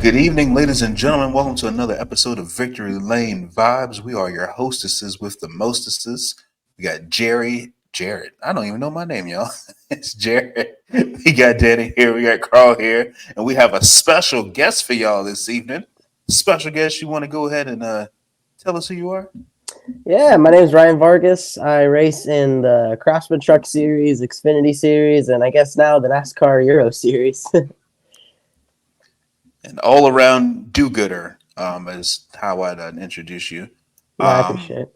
Good evening, ladies and gentlemen. Welcome to another episode of Victory Lane Vibes. We are your hostesses with the mostesses. We got Jared. I don't even know my name, y'all. It's Jared. We got Danny here. We got Carl here, and we have a special guest for y'all this evening. Special guest, you want to go ahead and tell us who you are? Yeah, my name is Ryan Vargas. I race in the Craftsman Truck Series, Xfinity Series, and I guess now the NASCAR Euro Series. An all-around do-gooder is how I'd introduce you. I Um, appreciate it.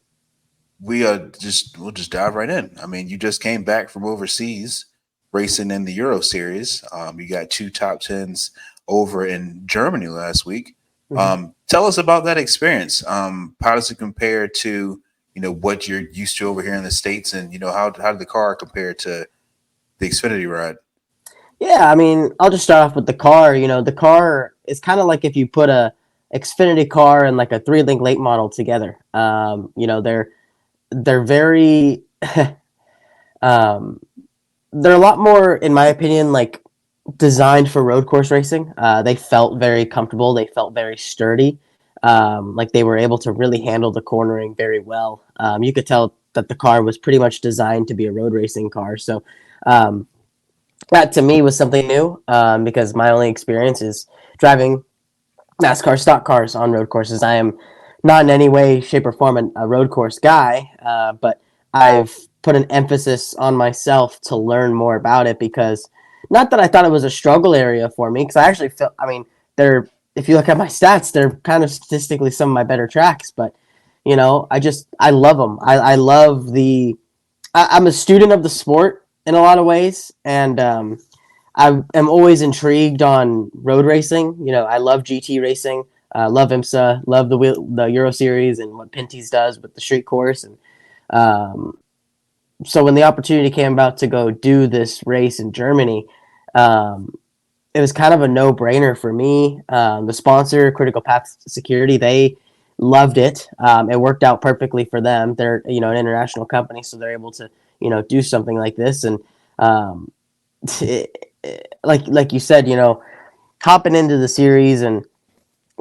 we'll just dive right in. I mean, you just came back from overseas racing in the Euro Series. You got two top tens over in Germany last week. Mhm. Tell us about that experience. How does it compare to what you're used to over here in the States, and how did the car compare to the Xfinity ride? Yeah, I mean, I'll just start off with the car. The car is kind of like if you put a Xfinity car and like a three-link late model together. They're very um, they're a lot more, in my opinion, like designed for road course racing. They felt very comfortable. They felt very sturdy. Like they were able to really handle the cornering very well. You could tell that the car was pretty much designed to be a road racing car. So um, that to me was something new because my only experience is driving NASCAR stock cars on road courses. I am not in any way, shape, or form a road course guy, but I've put an emphasis on myself to learn more about it because not that I thought it was a struggle area for me, because I actually felt, I mean, they're, if you look at my stats, they're kind of statistically some of my better tracks, but I love them. I love I'm a student of the sport in a lot of ways, and I am always intrigued on road racing. I love GT racing, love IMSA, love the Euro Series and what Pinty's does with the street course. And um, so when the opportunity came about to go do this race in Germany, um, it was kind of a no brainer for me. The sponsor, Critical Path Security, they loved it. It worked out perfectly for them. They're an international company, so they're able to do something like this. And um, like you said, hopping into the series and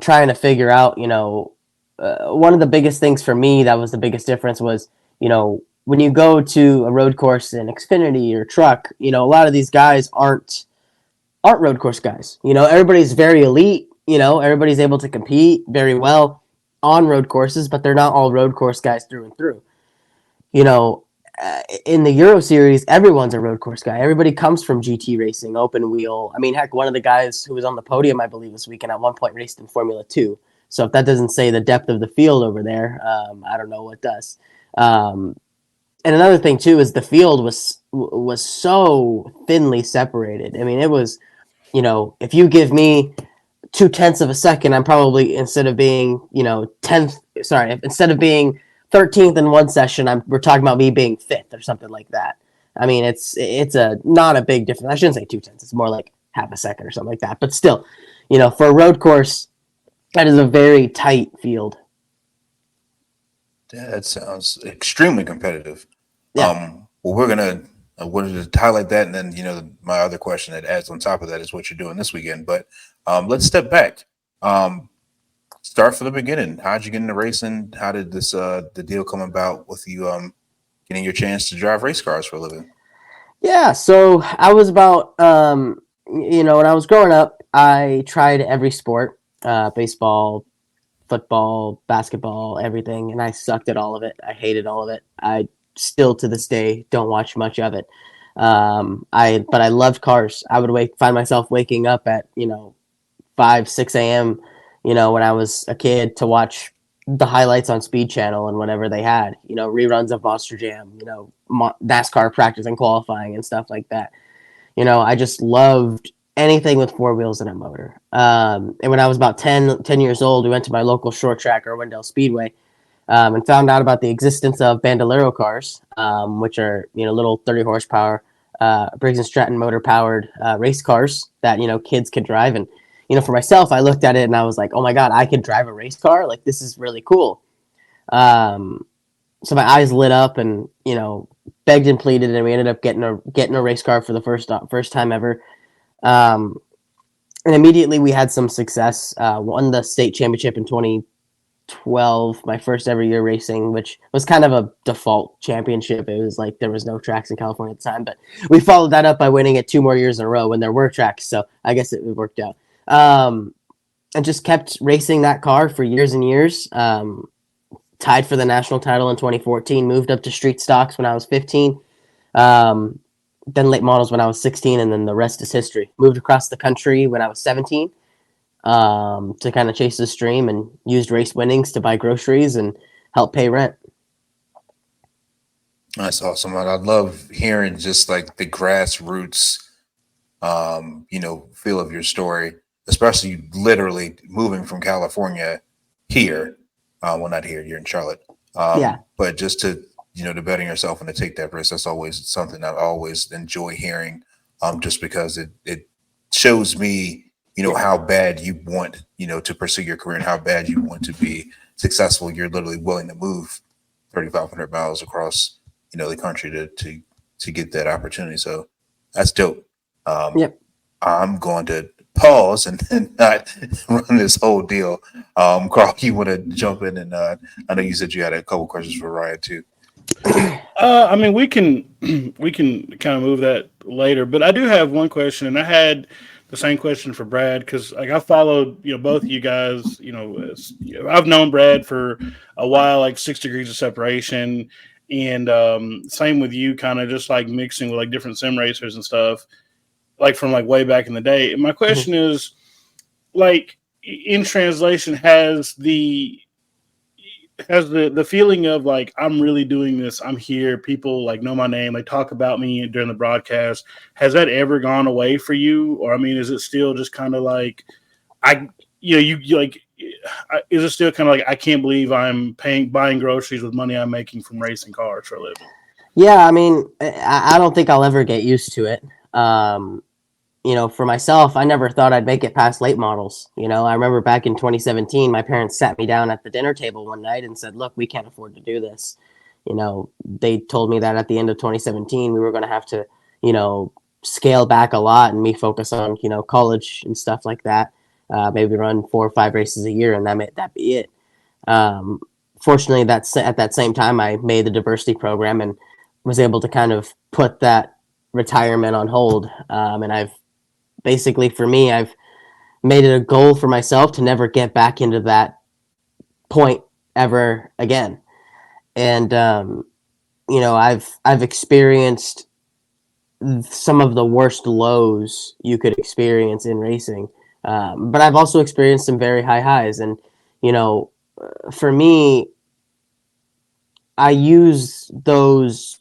trying to figure out, one of the biggest things for me that was the biggest difference was, when you go to a road course in Xfinity or truck, a lot of these guys aren't road course guys. Everybody's very elite. Everybody's able to compete very well on road courses, but they're not all road course guys through and through. You know, in the Euro Series, everyone's a road course guy. Everybody comes from GT racing, open wheel. I mean, heck, one of the guys who was on the podium, I believe, this weekend at one point raced in Formula 2. So if that doesn't say the depth of the field over there, I don't know what does. Um, and another thing too is the field was so thinly separated. I mean, it was, if you give me 2/10 of a second, I'm probably instead of being, 10th, sorry, instead of being 13th in one session, we're talking about me being fifth or something like that. I mean, it's a not a big difference. I shouldn't say 2/10. It's more like half a second or something like that. But still, for a road course, that is a very tight field. Yeah, that sounds extremely competitive. Yeah. Well, we're to highlight that, and then my other question that adds on top of that is what you're doing this weekend. But let's step back. Um, Start from the beginning. How'd you get into racing? How did this the deal come about with you getting your chance to drive race cars for a living? Yeah, so I was about, when I was growing up, I tried every sport, baseball, football, basketball, everything, and I sucked at all of it. I hated all of it. I still to this day don't watch much of it. But I loved cars. I would find myself waking up at 5, 6 a.m. When I was a kid to watch the highlights on Speed Channel and whatever they had. Reruns of Monster Jam. NASCAR practice and qualifying and stuff like that. I just loved anything with four wheels and a motor. And when I was about 10 years old, we went to my local short track, Irwindale Speedway, and found out about the existence of Bandolero cars, which are, little 30 horsepower, Briggs and Stratton motor powered race cars that, kids could drive. And, for myself, I looked at it and I was like, oh my God, I could drive a race car. Like, this is really cool. Um, so my eyes lit up and, begged and pleaded, and we ended up getting a race car for the first time ever. Um, and immediately we had some success. Won the state championship in 2012, my first ever year racing, which was kind of a default championship. It was like there was no tracks in California at the time, but we followed that up by winning it 2 more years in a row when there were tracks. So I guess it worked out. And just kept racing that car for years and years. Tied for the national title in 2014. Moved up to street stocks when I was 15. Um, then late models when I was 16, and then the rest is history. Moved across the country when I was 17 to kind of chase this dream, and used race winnings to buy groceries and help pay rent. That's awesome. I love hearing just like the grassroots, feel of your story, especially literally moving from California here. Well, not here, you're in Charlotte. Yeah. But just to betting yourself and to take that risk, that's always something I always enjoy hearing, just because it shows me, how bad you want, to pursue your career and how bad you want to be successful. You're literally willing to move 3,500 miles across, the country to get that opportunity. So that's dope. Um, Yep. I'm going to pause and not run this whole deal. Carl, you want to jump in? And I know you said you had a couple questions for Ryan too. I mean, we can we can kind of move that later, but I do have one question, and I had the same question for Brad because like I followed both of you guys. I've known Brad for a while, like 6 degrees of separation, and same with you, kind of just like mixing with like different sim racers and stuff, like from like way back in the day. And my Mhm. question is, like in translation, has the feeling of like I'm really doing this, I'm here, people like know my name, they talk about me during the broadcast, has that ever gone away for you? Or I mean, is it still just kind of like I you like is it still kind of like I can't believe I'm paying buying groceries with money I'm making from racing cars for a living? Yeah, I mean, I don't think I'll ever get used to it. Um, for myself, I never thought I'd make it past late models. I remember back in 2017, my parents sat me down at the dinner table one night and said, "Look, we can't afford to do this." They told me that at the end of 2017, we were going to have to, you know, scale back a lot and me focus on, college and stuff like that. Maybe run 4 or 5 races a year, and that be it. Um, Fortunately, that's at that same time I made the diversity program and was able to kind of put that retirement on hold. And I've basically, for me, I've made it a goal for myself to never get back into that point ever again. And I've experienced some of the worst lows you could experience in racing, but I've also experienced some very high highs. And you know, for me, I use those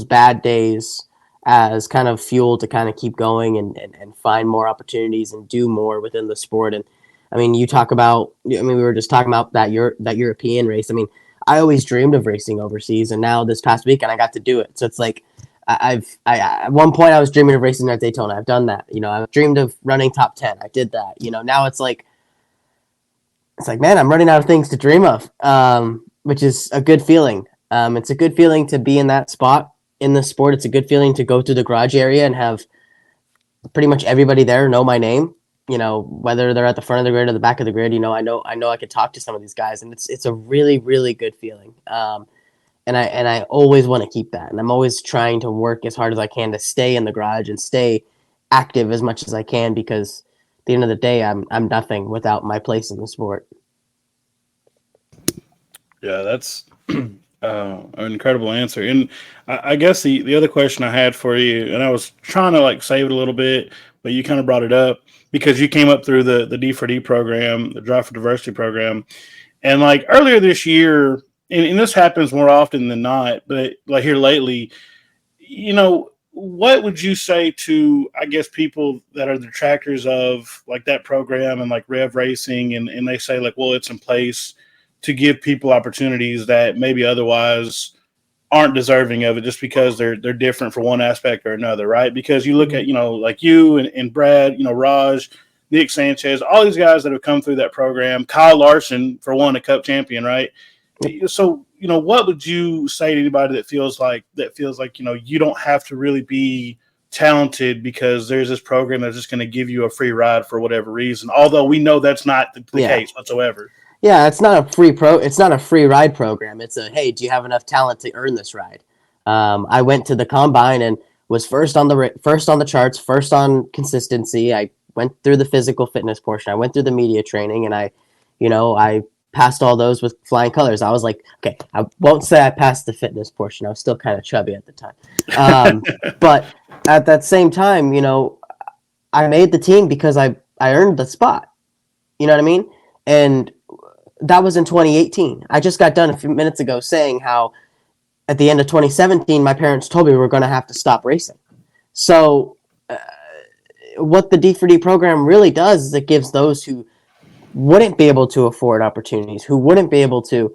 bad days as kind of fuel to kind of keep going and find more opportunities and do more within the sport. And I mean, you talk about, I mean, we were just talking about that European race. I mean, I always dreamed of racing overseas, and now this past weekend I got to do it. So it's like at one point I was dreaming of racing at Daytona. I've done that. I've dreamed of running top 10. I did that. Now it's like, man, I'm running out of things to dream of, which is a good feeling. It's a good feeling to be in that spot in the sport. It's a good feeling to go to the garage area and have pretty much everybody there know my name. Whether they're at the front of the grid or the back of the grid. I know I could talk to some of these guys, and it's a really really good feeling. And I always want to keep that, and I'm always trying to work as hard as I can to stay in the garage and stay active as much as I can, because at the end of the day, I'm nothing without my place in the sport. Yeah, that's an incredible answer. And I guess the other question I had for you, and I was trying to like save it a little bit, but you kind of brought it up because you came up through the D4D program, the Drive for Diversity program, and like earlier this year, and this happens more often than not, but like here lately, what would you say to, I guess, people that are the detractors of like that program and like Rev Racing, and they say like, well, it's in place to give people opportunities that maybe otherwise aren't deserving of it just because they're different for one aspect or another, right? Because you look Mhm. at, like you and Brad, Raj, Nick Sanchez, all these guys that have come through that program, Kyle Larson, for one, a cup champion, right? Yep. So, what would you say to anybody that feels like, you don't have to really be talented because there's this program that's just going to give you a free ride for whatever reason. Although we know that's not the case whatsoever. Yeah, it's not a It's not a free ride program. It's a, hey, do you have enough talent to earn this ride? I went to the combine and was first on the charts, first on consistency. I went through the physical fitness portion. I went through the media training, and I passed all those with flying colors. I was like, okay, I won't say I passed the fitness portion. I was still kind of chubby at the time, but at that same time, I made the team because I earned the spot. You know what I mean? And that was in 2018. I just got done a few minutes ago saying how at the end of 2017, my parents told me we were going to have to stop racing. So what the D4D program really does is it gives those who wouldn't be able to afford opportunities, who wouldn't be able to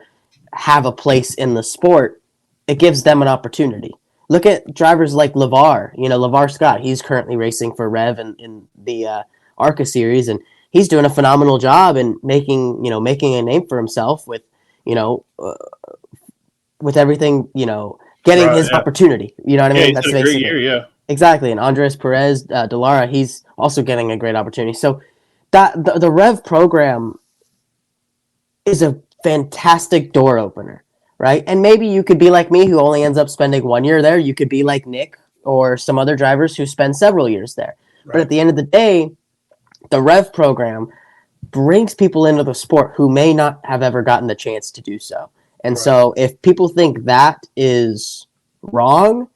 have a place in the sport, it gives them an opportunity. Look at drivers like LeVar Scott. He's currently racing for Rev in the ARCA series, and he's doing a phenomenal job in making a name for himself with everything, getting his opportunity. You know what I mean? That's a great year, yeah. Exactly. And Andres Perez de Lara, he's also getting a great opportunity. So that the Rev program is a fantastic door opener, right? And maybe you could be like me, who only ends up spending 1 year there. You could be like Nick or some other drivers who spend several years there. Right. But at the end of the day, the Rev program brings people into the sport who may not have ever gotten the chance to do so. And so if people think that is wrong,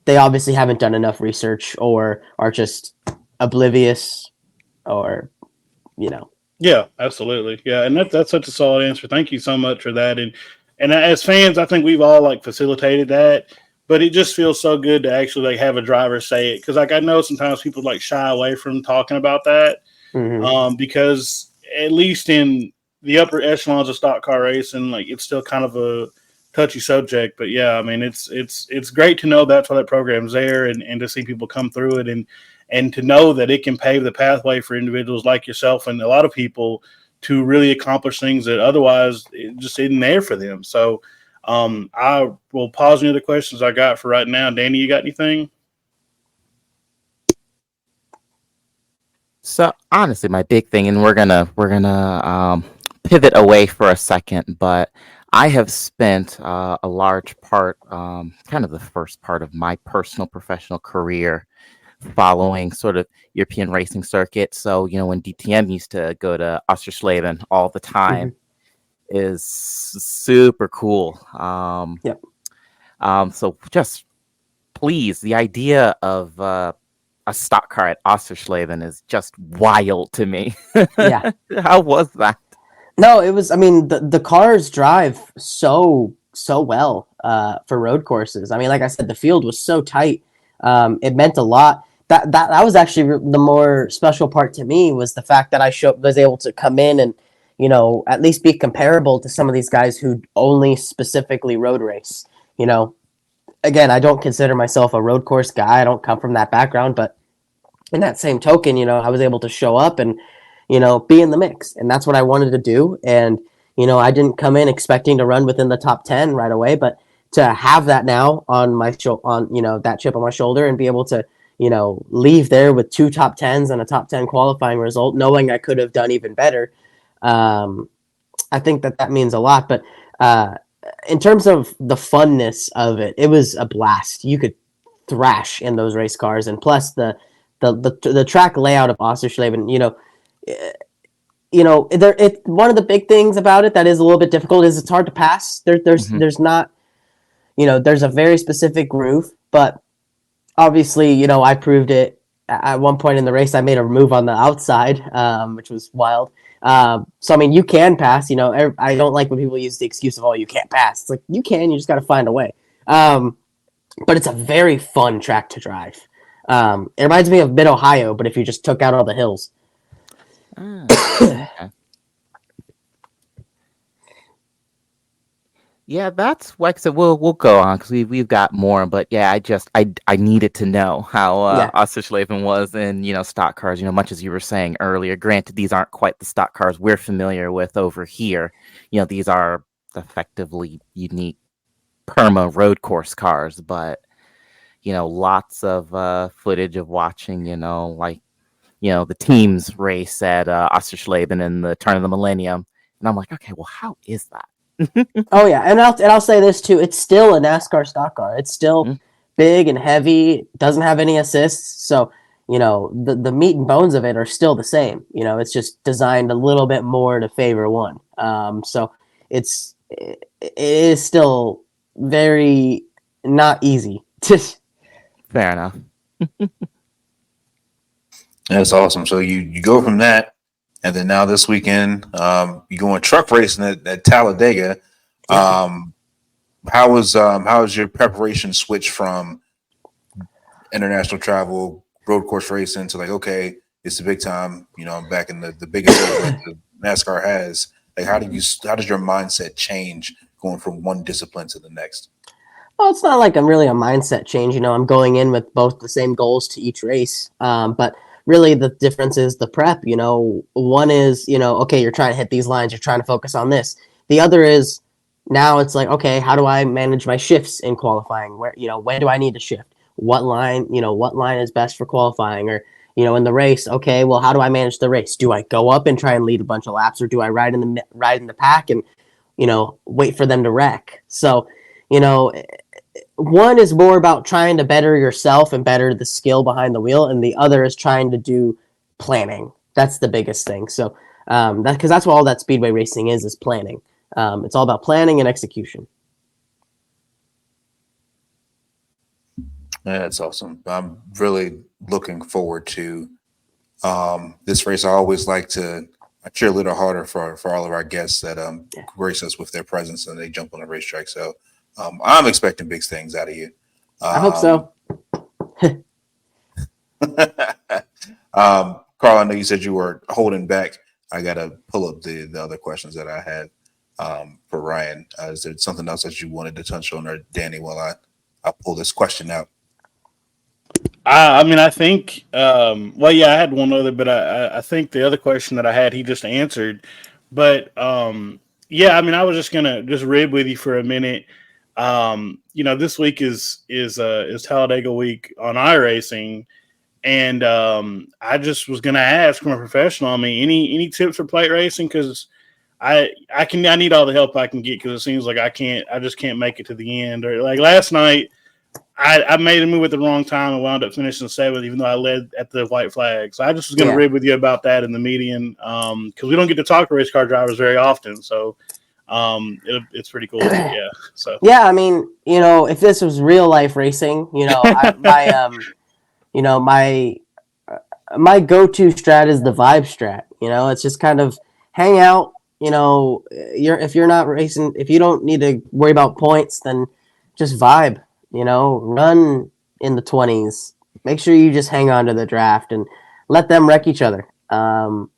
they obviously haven't done enough research or are just oblivious or, Yeah, absolutely. Yeah, and that's such a solid answer. Thank you so much for that. And as fans, I think we've all facilitated that, but it just feels so good to actually have a driver say it, because I know sometimes people shy away from talking about that, because at least in the upper echelons of stock car racing, it's still kind of a touchy subject. But yeah, I mean, it's great to know that's why that program's there, and to see people come through it, and to know that it can pave the pathway for individuals like yourself and a lot of people to really accomplish things that otherwise it just isn't there for them. So I will pause any other questions I got for right now. Danny, you got anything? So honestly, my big thing, and we're gonna pivot away for a second, but I have spent a large part, kind of the first part of my personal professional career, following sort of European racing circuit. So when DTM used to go to Oschersleben all the time, is super cool. Yep. So just please, the idea of a stock car at Oschersleben is just wild to me. Yeah. How was that? No, it was, I mean, the cars drive so well for road courses. I mean, like I said, the field was so tight. It meant a lot. That was actually the more special part to me, was the fact that I was able to come in and, at least be comparable to some of these guys who only specifically road race. Again, I don't consider myself a road course guy. I don't come from that background, but in that same token, I was able to show up and, be in the mix. And that's what I wanted to do. And, I didn't come in expecting to run within the top 10 right away, but to have that now on my that chip on my shoulder and be able to, leave there with 2 top 10s and a top 10 qualifying result, knowing I could have done even better. I think that means a lot. But in terms of the funness of it, it was a blast. You could thrash in those race cars, and plus the track layout of Oschersleben, one of the big things about it that is a little bit difficult is it's hard to pass. There's not, there's a very specific groove, but obviously, I proved it at one point in the race. I made a move on the outside, which was wild. So I mean, you can pass. I don't like when people use the excuse of, "Oh, you can't pass." It's like, you can. You just got to find a way. But it's a very fun track to drive. It reminds me of Mid Ohio, but if you just took out all the hills. Okay. Yeah, that's like, so we'll go on because we've got more, but yeah, I needed to know how Oschersleben was in stock cars. Much as you were saying earlier. Granted, these aren't quite the stock cars we're familiar with over here. These are effectively unique perma road course cars, but lots of footage of watching, like, the team's race at Ostersleben in the turn of the millennium. And I'm like, okay, well, how is that? Oh yeah, and I'll say this too. It's still a NASCAR stock car. It's still Mm. big and heavy. Doesn't have any assists, so the meat and bones of it are still the same. It's just designed a little bit more to favor one. So it is still very not easy. Fair enough. That's awesome. So you go from that, and then now this weekend, you go on truck racing at Talledega. How was your preparation switch from international travel, road course racing to like, okay, it's the big time. I'm back in the biggest event that NASCAR has. Like, how does your mindset change going from one discipline to the next? Well, it's not like I'm really a mindset change. I'm going in with both the same goals to each race. But really, the difference is the prep. One is, okay, you're trying to hit these lines, you're trying to focus on this. The other is now it's like, okay, how do I manage my shifts in qualifying? Where, when do I need to shift? What line is best for qualifying? Or, in the race, okay, well, how do I manage the race? Do I go up and try and lead a bunch of laps, or do I ride in the pack and, wait for them to wreck? So, you know, one is more about trying to better yourself and better the skill behind the wheel, and the other is trying to do planning. That's the biggest thing. So because that's what all that speedway racing is planning. It's all about planning and execution. Yeah, that's awesome. I'm really looking forward to this race. I always like to cheer a little harder for all of our guests that grace us with their presence and they jump on the racetrack. So I'm expecting big things out of you. I hope so. Carl, I know you said you were holding back. I got to pull up the other questions that I had for Ryan. Is there something else that you wanted to touch on, or Danny, while I pull this question out? I think, well, yeah, I had one other, but I think the other question that I had, he just answered. But yeah, I was just gonna just rib with you for a minute. This week is Talladega week on iRacing, and I just was gonna ask from a professional. Any tips for plate racing? Because I need all the help I can get, because it seems like I just can't make it to the end. Or like last night, I made a move at the wrong time and wound up finishing seventh, even though I led at the white flag. So I just was going to rib with you about that in the median, because we don't get to talk to race car drivers very often. So it's pretty cool. Yeah. So yeah, if this was real life racing, my go-to strat is the vibe strat. It's just kind of hang out. If you're not racing, if you don't need to worry about points, then just vibe. Run in the 20s. Make sure you just hang on to the draft and let them wreck each other. And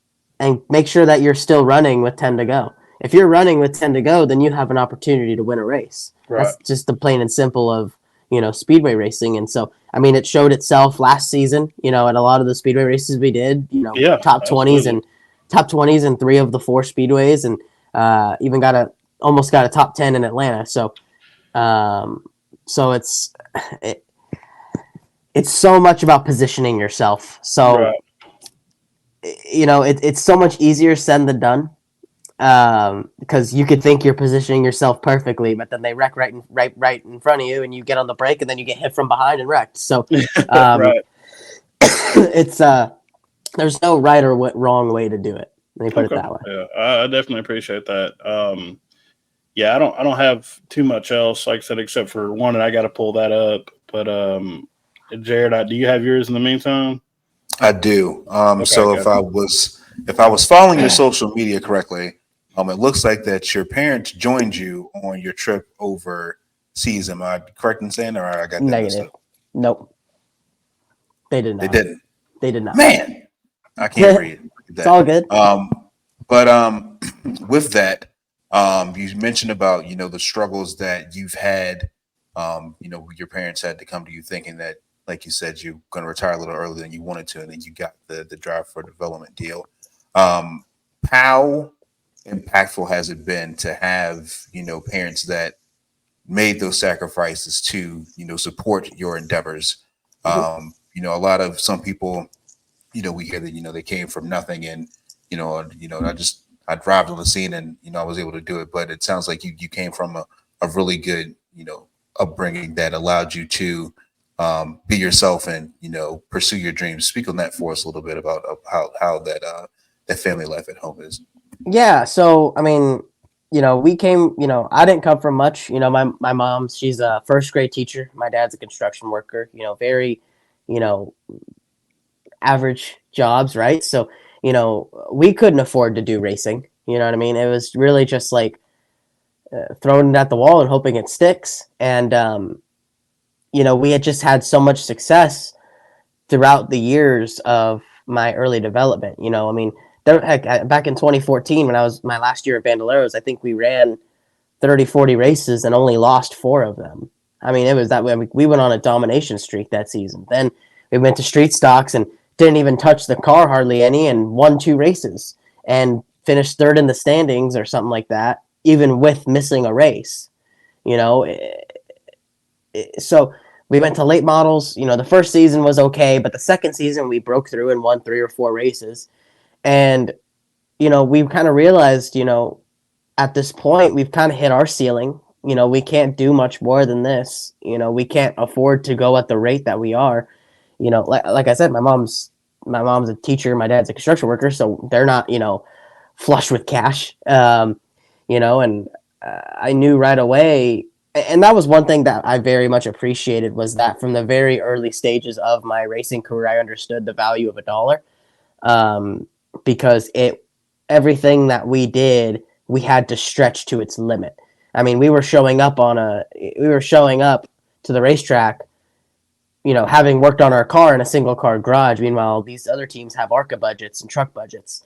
make sure that you're still running with 10 to go. If you're running with 10 to go, then you have an opportunity to win a race. Right. That's just the plain and simple of, speedway racing. And so, it showed itself last season, at a lot of the speedway races we did, top 20s in 3 of the 4 speedways, and even almost got a top 10 in Atlanta. So, it's so much about positioning yourself. So, right. It's so much easier said than done, because you could think you're positioning yourself perfectly, but then they wreck right in front of you, and you get on the brake, and then you get hit from behind and wrecked. So, right. It's there's no right or wrong way to do it. Let me put it that way. Yeah, I definitely appreciate that. Yeah, I don't have too much else, like I said, except for one, and I got to pull that up. But Jared, do you have yours in the meantime? I do. So if I was following your social media correctly, it looks like that your parents joined you on your trip overseas. Am I correct in saying, or I got that negative? Nope. They did not. They didn't. They did not. Man, I can't read. It's all good. But with that, you mentioned about the struggles that you've had. Your parents had to come to you thinking that, like you said, you're going to retire a little earlier than you wanted to, and then you got the drive for development deal. How impactful has it been to have parents that made those sacrifices to, support your endeavors. Mhm. A lot of some people, we hear that, they came from nothing and, I arrived on the scene and, I was able to do it. But it sounds like you came from a really good, upbringing that allowed you to be yourself and, pursue your dreams. Speak on that for us a little bit about how that family life at home is. Yeah, so I mean, we came, I didn't come from much. My mom, she's a first grade teacher. My dad's a construction worker. Very, you know, average jobs, right? So, we couldn't afford to do racing. You know what I mean? It was really just like throwing it at the wall and hoping it sticks. And we had just had so much success throughout the years of my early development. I mean, back in 2014, when I was my last year at Bandoleros, I think we ran 30, 40 races and only lost 4 of them. I mean, it was that way. We went on a domination streak that season. Then we went to street stocks and didn't even touch the car hardly any and won 2 races and finished third in the standings or something like that, even with missing a race. You know, so we went to late models. The first season was okay, but the second season we broke through and won 3 or 4 races. And, we kind of realized, at this point, we've kind of hit our ceiling. We can't do much more than this. We can't afford to go at the rate that we are. Like I said, my mom's a teacher, my dad's a construction worker, so they're not, flush with cash. And I knew right away, and that was one thing that I very much appreciated, was that from the very early stages of my racing career, I understood the value of a dollar, because everything that we did, we had to stretch to its limit. I mean, we were showing up to the racetrack, having worked on our car in a single car garage. Meanwhile, these other teams have ARCA budgets and truck budgets,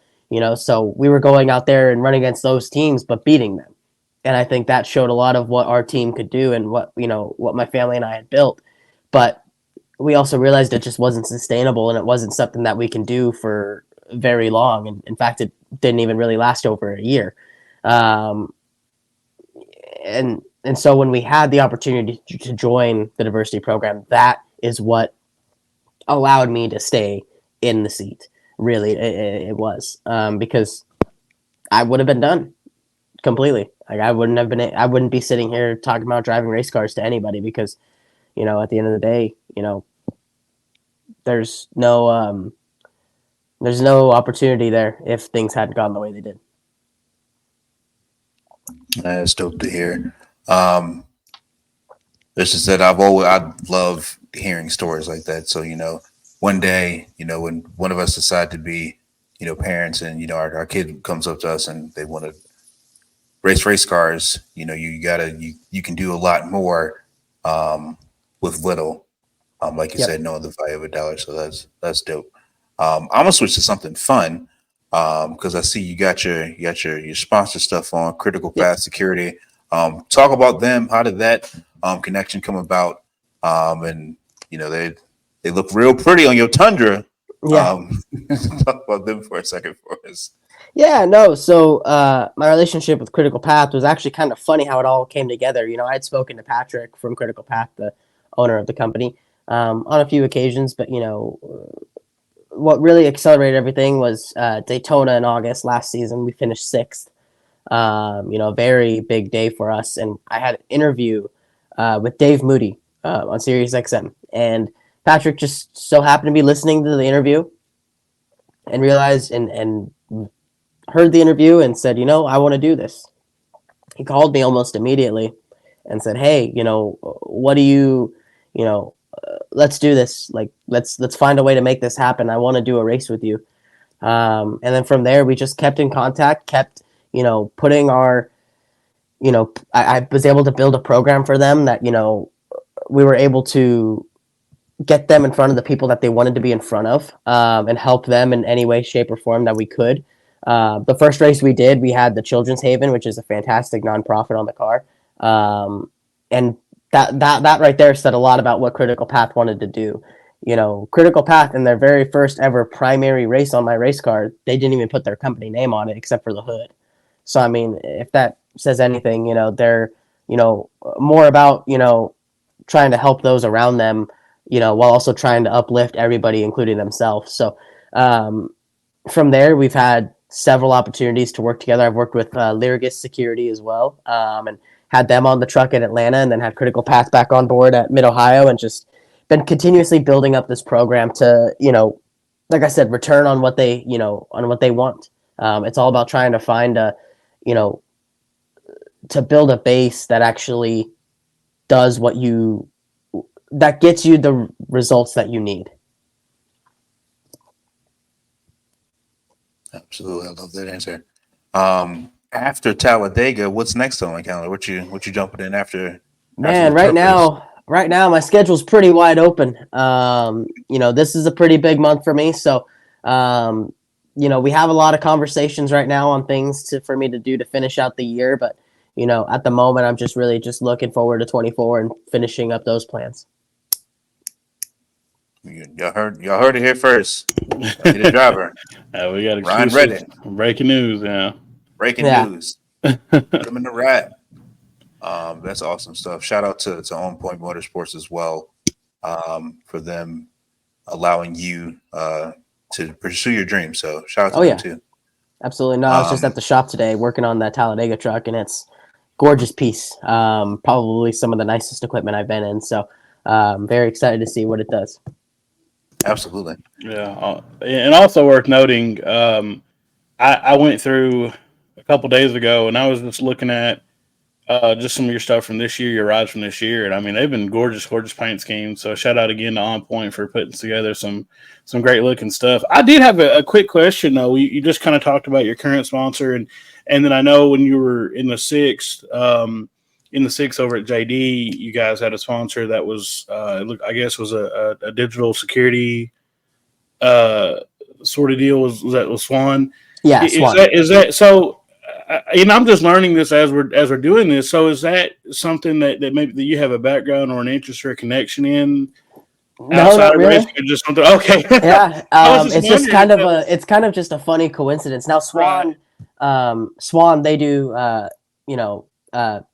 so we were going out there and running against those teams, but beating them. And I think that showed a lot of what our team could do and what my family and I had built. But we also realized it just wasn't sustainable and it wasn't something that we can do for very long. And in fact, it didn't even really last over a year. And so when we had the opportunity to join the diversity program, that is what allowed me to stay in the seat. Really, it was, because I would have been done completely. Like I wouldn't be sitting here talking about driving race cars to anybody, because, at the end of the day, there's no opportunity there if things hadn't gone the way they did. That's dope to hear. This is that I love hearing stories like that. So, one day, when one of us decide to be, parents, and, our kid comes up to us and they want to race cars, you can do a lot more with little. Like you Yep. said, knowing the value of a dollar. So that's dope. I'm gonna switch to something fun, because I see you got your sponsor stuff on Critical Yep. Path Security. Talk about them. How did that connection come about? And they look real pretty on your Tundra. Yeah. Talk about them for a second for us. Yeah, no. So my relationship with Critical Path was actually kind of funny how it all came together. I had spoken to Patrick from Critical Path, the owner of the company, on a few occasions, but what really accelerated everything was Daytona in August last season. We finished 6th. A very big day for us, and I had an interview with Dave Moody on Sirius XM, and Patrick just so happened to be listening to the interview and realized and heard the interview and said, I want to do this. He called me almost immediately and said, hey, what do you, let's do this. Like, let's find a way to make this happen. I want to do a race with you. And then from there, we just kept in contact, kept, putting our, I was able to build a program for them that, we were able to get them in front of the people that they wanted to be in front of, and help them in any way, shape, or form that we could. The first race we did, we had the Children's Haven, which is a fantastic nonprofit on the car. And that right there said a lot about what Critical Path wanted to do. Critical Path, in their very first ever primary race on my race car, they didn't even put their company name on it except for the hood. So, I mean, if that says anything, they're, more about trying to help those around them, while also trying to uplift everybody, including themselves. So from there, we've had several opportunities to work together. I've worked with Lyrgus Security as well, and had them on the truck in Atlanta, and then had Critical Path back on board at Mid Ohio, and just been continuously building up this program to, like I said, return on what they, on what they want. It's all about trying to find you know, to build a base that actually does that gets you the results that you need. Absolutely, I love that answer. After Talledega, what's next on the calendar? What you jumping in after? Man, the truck race? right now, my schedule's pretty wide open. This is a pretty big month for me, so we have a lot of conversations right now on things for me to do to finish out the year. But at the moment, I'm just really just looking forward to 24 and finishing up those plans. Y'all heard it here first. Y'all need a driver. We got Ryan exclusive Reddit. breaking news. Yeah. Breaking news. Coming to ride. That's awesome stuff. Shout out to On Point Motorsports as well, for them allowing you to pursue your dream. So shout out to them too. Absolutely. No, I was just at the shop today working on that Talledega truck, and it's gorgeous piece. Probably some of the nicest equipment I've been in. So very excited to see what it does. Absolutely. Yeah. And also worth noting, I went through a couple days ago, and I was just looking at just some of your stuff from this year, your rides from this year, and I mean they've been gorgeous paint schemes. So shout out again to On Point for putting together some great looking stuff. I did have a quick question though. You just kind of talked about your current sponsor, and then I know when you were in the sixth over at JD, you guys had a sponsor that was I guess was a digital security sort of deal. Was Swan? Yeah, Swan. Is that so? And I'm just learning this as we're doing this. So is that something that maybe that you have a background or an interest or a connection in? No, not really. Racing, or just something. Okay. Yeah, it's kind of just a funny coincidence. Now, Swan, they do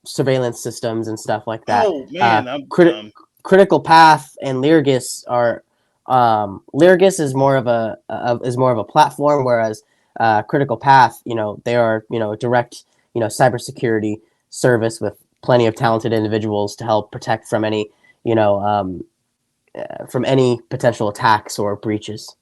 surveillance systems and stuff like that. Oh man, Critical Path and Lyrgus are Lyrgus is more of a platform, whereas Critical Path, they are direct cybersecurity service with plenty of talented individuals to help protect from any potential attacks or breaches.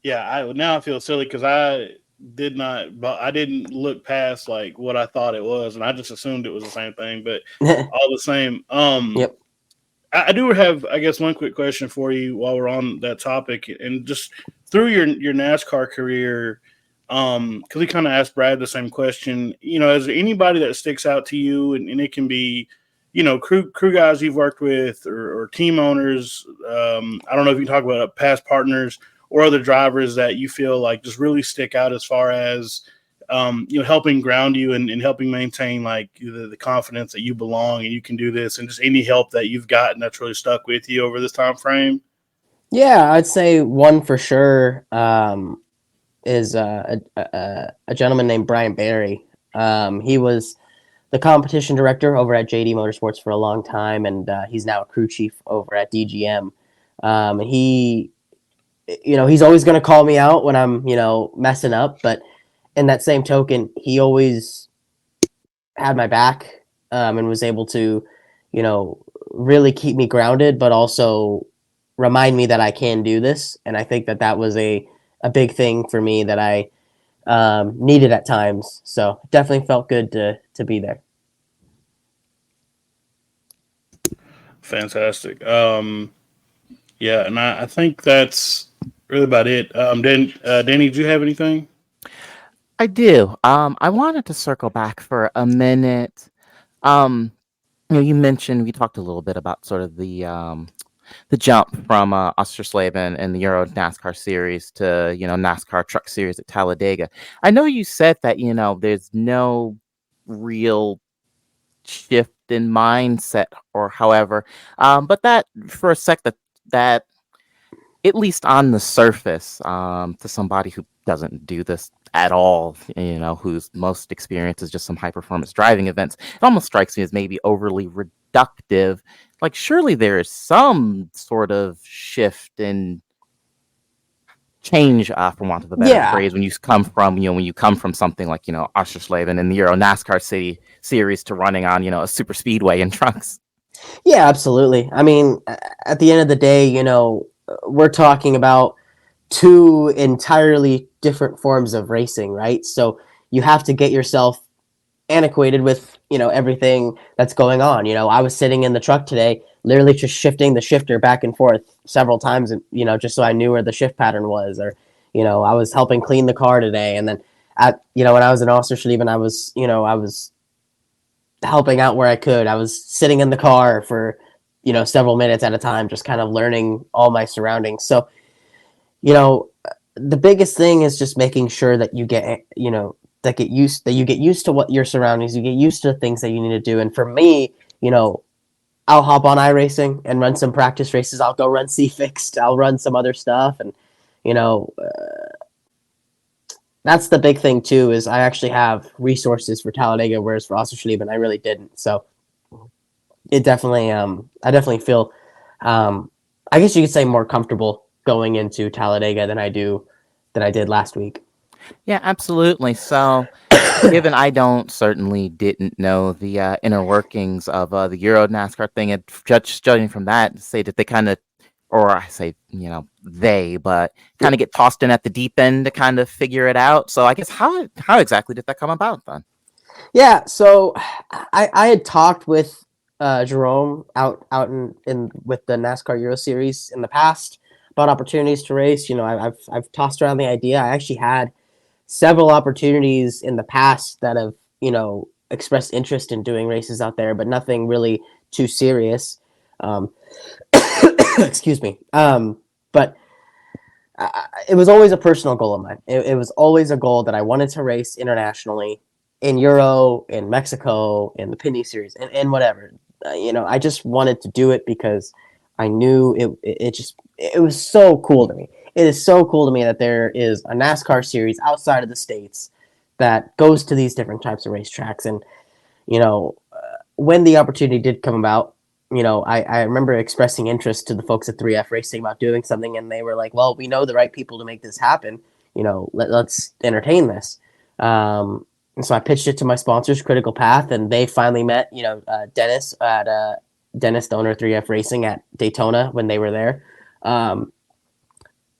Yeah, now I feel silly because I didn't look past like what I thought it was, and I just assumed it was the same thing. But all the same, yep. I do have, I guess, one quick question for you while we're on that topic, and just through your NASCAR career, because we kind of asked Brad the same question. Is there anybody that sticks out to you, and it can be, crew guys you've worked with or team owners. I don't know if you can talk about past partners or other drivers that you feel like just really stick out as far as helping ground you and helping maintain like the confidence that you belong and you can do this, and just any help that you've gotten that's really stuck with you over this time frame. Yeah, I'd say one for sure is a gentleman named Brian Barry. He was the competition director over at JD Motorsports for a long time, and he's now a crew chief over at DGM. He's always going to call me out when I'm messing up, but in that same token, he always had my back and was able to, really keep me grounded, but also remind me that I can do this. And I think that was a big thing for me that I needed at times. So definitely felt good to be there. Fantastic. Yeah, and I think that's really about it. Danny, did you have anything? I do. I wanted to circle back for a minute. You mentioned, we talked a little bit about sort of the jump from Ostersleben and the Euro NASCAR series to NASCAR Truck Series at Talledega. I know you said that there's no real shift in mindset or however, but that for a sec that at least on the surface, to somebody who doesn't do this at all, whose most experience is just some high performance driving events. It almost strikes me as maybe overly reductive. Like, surely there is some sort of shift in change, for want of a better Yeah, phrase, when you come from something like, Oschersleben in the Euro NASCAR City series to running on, a super speedway in trucks. yeah, absolutely. I mean, at the end of the day, we're talking about two entirely different forms of racing, right? So you have to get yourself antiquated with, everything that's going on. I was sitting in the truck today, literally just shifting the shifter back and forth several times, just so I knew where the shift pattern was. Or, I was helping clean the car today, and then when I was in Osterschleben, I was helping out where I could. I was sitting in the car for, several minutes at a time, just kind of learning all my surroundings. So, you know, the biggest thing is just making sure that you get, that you get used to what your surroundings, you get used to the things that you need to do. And for me, I'll hop on iRacing and run some practice races. I'll go run C Fixed. I'll run some other stuff. And, you know, that's the big thing too, is I actually have resources for Talledega, whereas for Osserschleben, I really didn't. So it definitely, I definitely feel, I guess you could say, more comfortable going into Talledega than I did last week. Yeah, absolutely. So, given I didn't know the inner workings of the Euro NASCAR thing, and judging from that, say that they kind of, or I say, but kind of get tossed in at the deep end to kind of figure it out. So, I guess how exactly did that come about then? Yeah, so I had talked with Jerome out in with the NASCAR Euro Series in the past about opportunities to race. I've tossed around the idea. I actually had several opportunities in the past that have expressed interest in doing races out there, but nothing really too serious. Excuse me. But it was always a personal goal of mine. It was always a goal that I wanted to race internationally, in Euro, in Mexico, in the Pinty Series, and whatever. I just wanted to do it because I knew it was so cool to me. It is so cool to me that there is a NASCAR series outside of the States that goes to these different types of racetracks. And, when the opportunity did come about, I remember expressing interest to the folks at 3F Racing about doing something, and they were like, well, we know the right people to make this happen. Let's entertain this. And so I pitched it to my sponsors, Critical Path, and they finally met, Dennis Dennis, the owner of 3F Racing, at Daytona when they were there.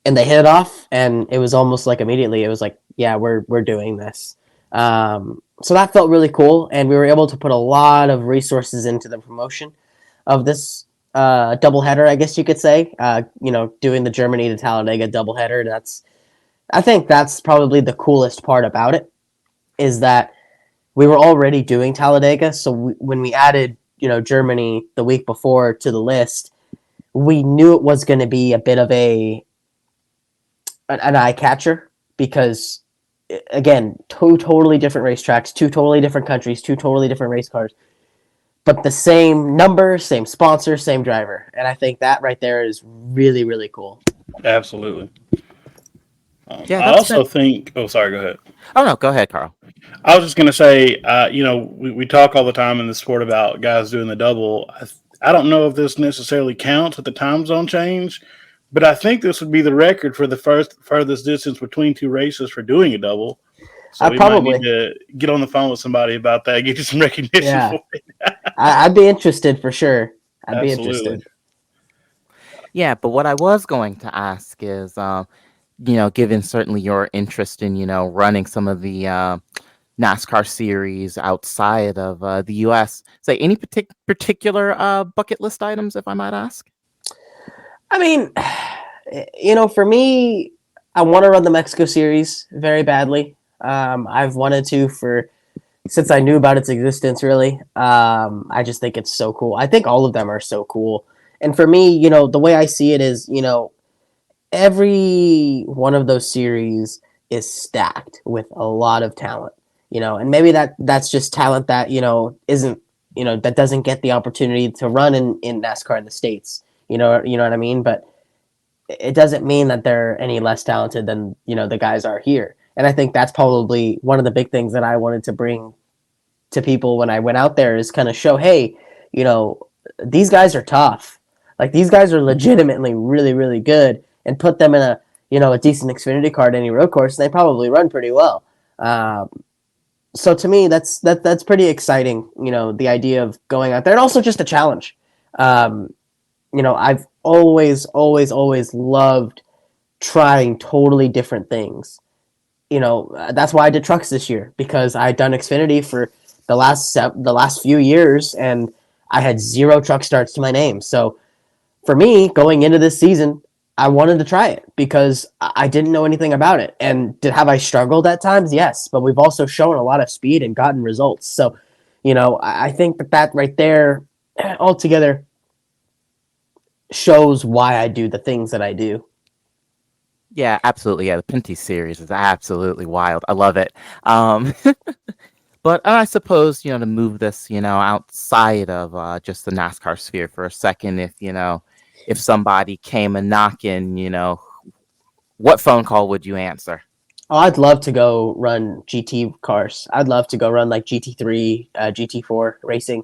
And they hit it off, and it was almost like immediately, it was like, yeah, we're doing this. So that felt really cool, and we were able to put a lot of resources into the promotion of this doubleheader, I guess you could say. Doing the Germany to Talladega doubleheader. I think that's probably the coolest part about it, is that we were already doing Talladega. So when we added, Germany the week before to the list, we knew it was going to be a bit of an eye catcher, because, again, two totally different racetracks, two totally different countries, two totally different race cars, but the same number, same sponsor, same driver. And I think that right there is really, really cool. Absolutely. Yeah, I also think. Oh, sorry. Go ahead. Oh no, go ahead, Carl. I was just going to say, we talk all the time in the sport about guys doing the double. I don't know if this necessarily counts with the time zone change, but I think this would be the record for the furthest distance between two races for doing a double. So we might need to get on the phone with somebody about that, get you some recognition for it. I'd be interested for sure. Absolutely. Be interested. Yeah, but what I was going to ask is, given certainly your interest in, running some of the NASCAR series outside of the U.S., say any particular bucket list items, if I might ask? I mean, for me, I want to run the Mexico series very badly. I've wanted to since I knew about its existence, really. I just think it's so cool. I think all of them are so cool. And for me, the way I see it is, every one of those series is stacked with a lot of talent, and maybe that's just talent that, isn't, that doesn't get the opportunity to run in NASCAR in the States, you know what I mean? But it doesn't mean that they're any less talented than, the guys are here. And I think that's probably one of the big things that I wanted to bring to people when I went out there is kind of show, hey, you know, these guys are tough. Like these guys are legitimately really, really good, and put them in a, you know, a decent Xfinity car at any road course, and they probably run pretty well. So to me, that's pretty exciting. You know, the idea of going out there, and also just a challenge. You know, I've always loved trying totally different things. You know, that's why I did trucks this year, because I had done Xfinity for the last few years, and I had 0 truck starts to my name. So for me, going into this season, I wanted to try it because I didn't know anything about it. And have I struggled at times? Yes, but we've also shown a lot of speed and gotten results. So, you know, I think that right there altogether shows why I do the things that I do. Yeah, absolutely. Yeah, the Pinty series is absolutely wild. I love it. But I suppose, to move this, outside of just the NASCAR sphere for a second, if somebody came and knocking, what phone call would you answer? Oh, I'd love to go run GT cars. I'd love to go run like GT3, GT4 racing.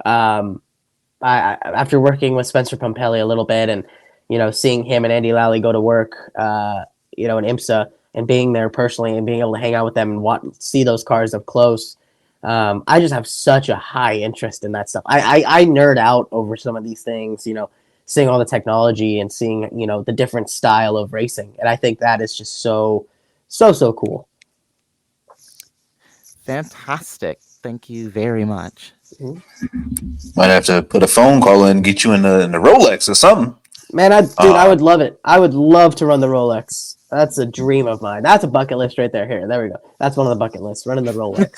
Um, After working with Spencer Pumpelly a little bit, and seeing him and Andy Lally go to work, in IMSA, and being there personally and being able to hang out with them and see those cars up close. I just have such a high interest in that stuff. I nerd out over some of these things, seeing all the technology and seeing, the different style of racing. And I think that is just so cool. Fantastic. Thank you very much. Might have to put a phone call in and get you in the Rolex or something. Man, I would love it. I would love to run the Rolex. That's a dream of mine. That's a bucket list right there. Here, there we go. That's one of the bucket lists. Running the Rolex.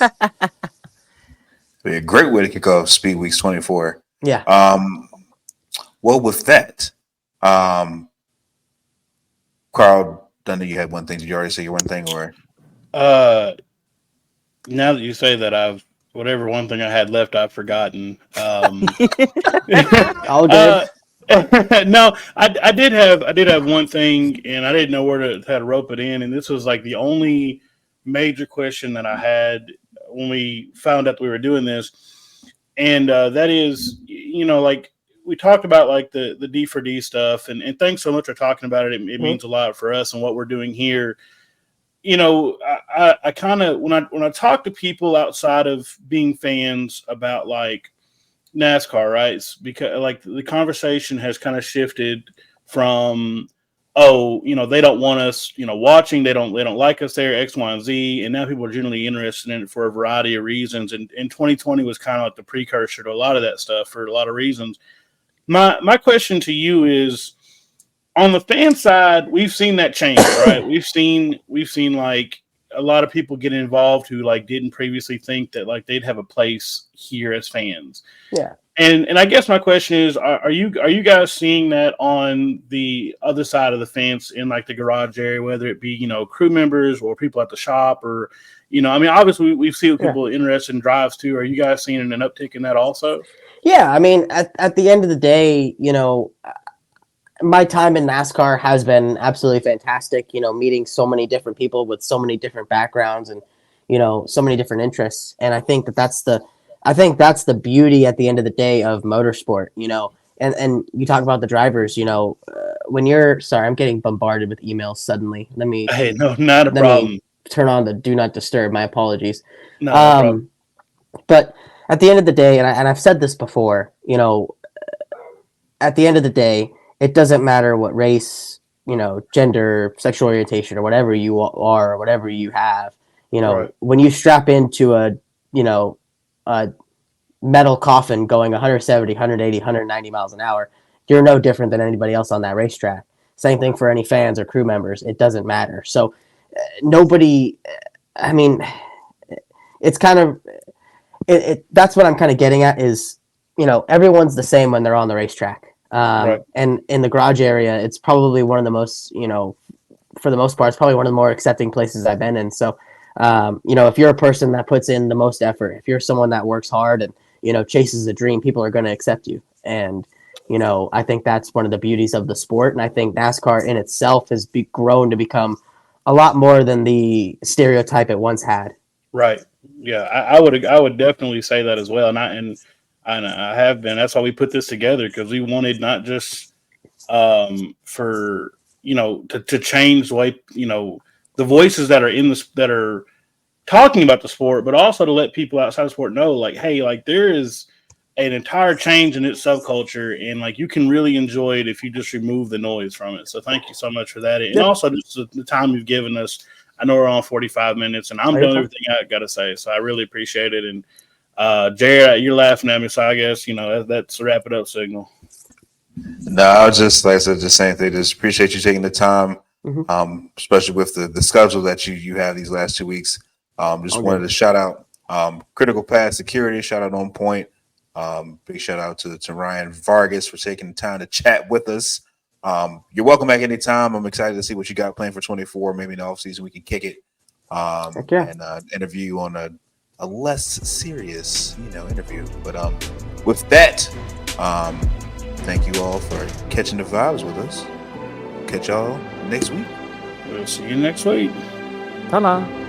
Be a great way to kick off Speed Weeks 24. Yeah. Well, with that, Carl, I know you had one thing. Did you already say your one thing, or? Now that you say that, whatever one thing I had left, I've forgotten. All good. No, I did have one thing, and I didn't know how to rope it in, and this was like the only major question that I had when we found out that we were doing this, and that is, like we talked about like the D4D stuff, and thanks so much for talking about it. It means a lot for us and what we're doing here. I kind of when I talk to people outside of being fans about like NASCAR, right? It's because like the conversation has kind of shifted from, they don't want us, watching. They don't like us there, X, Y, and Z. And now people are generally interested in it for a variety of reasons. And 2020 was kind of like the precursor to a lot of that stuff for a lot of reasons. My question to you is, on the fan side, we've seen that change, right? We've seen like a lot of people get involved who like didn't previously think that like they'd have a place here as fans. Yeah. And I guess my question is, are you guys seeing that on the other side of the fence in like the garage area, whether it be, crew members or people at the shop, or, obviously we've seen people interested in drives too. Are you guys seeing an uptick in that also? Yeah. I mean, at the end of the day, my time in NASCAR has been absolutely fantastic, meeting so many different people with so many different backgrounds and, so many different interests. And I think that's the beauty at the end of the day of motorsport, and you talk about the drivers, when you're, sorry, I'm getting bombarded with emails suddenly. Hey, no, not a problem. Turn on the do not disturb. My apologies. Not a problem. But at the end of the day, and I've said this before, at the end of the day, it doesn't matter what race, gender, sexual orientation, or whatever you are, or whatever you have. Right. When you strap into a metal coffin going 170, 180, 190 miles an hour, you're no different than anybody else on that racetrack. Same thing for any fans or crew members. It doesn't matter. So nobody, I mean, it's kind of, that's what I'm kind of getting at is, everyone's the same when they're on the racetrack. Right. And in the garage area, it's probably one of the most, for the most part, it's probably one of the more accepting places I've been in. So, if you're a person that puts in the most effort, if you're someone that works hard and, chases a dream, people are going to accept you. And, I think that's one of the beauties of the sport. And I think NASCAR in itself has grown to become a lot more than the stereotype it once had. Right. Yeah, I would definitely say that as well, and I have been. That's why we put this together, because we wanted not just for to change the way the voices that are in this that are talking about the sport, but also to let people outside the sport know, like, hey, like there is an entire change in its subculture, and like you can really enjoy it if you just remove the noise from it. So thank you so much for that, and Yep. also just the time you've given us. I know we're on 45 minutes, and I'm Oh, you're done fine. everything I got to say. So I really appreciate it. And Jared, you're laughing at me, so I guess that's a wrap it up signal. No, I was just like I said, just saying, they just appreciate you taking the time, Mhm. especially with the schedule that you have these last 2 weeks. Just All wanted good. to shout out Critical Path Security, shout out On Point. Big shout out to Ryan Vargas for taking the time to chat with us. You're welcome back anytime. I'm excited to see what you got planned for 24. Maybe in the off season we can kick it Heck yeah. and interview you on a less serious, interview. But with that, thank you all for catching the vibes with us. Catch y'all next week. We'll see you next week. Ta-da.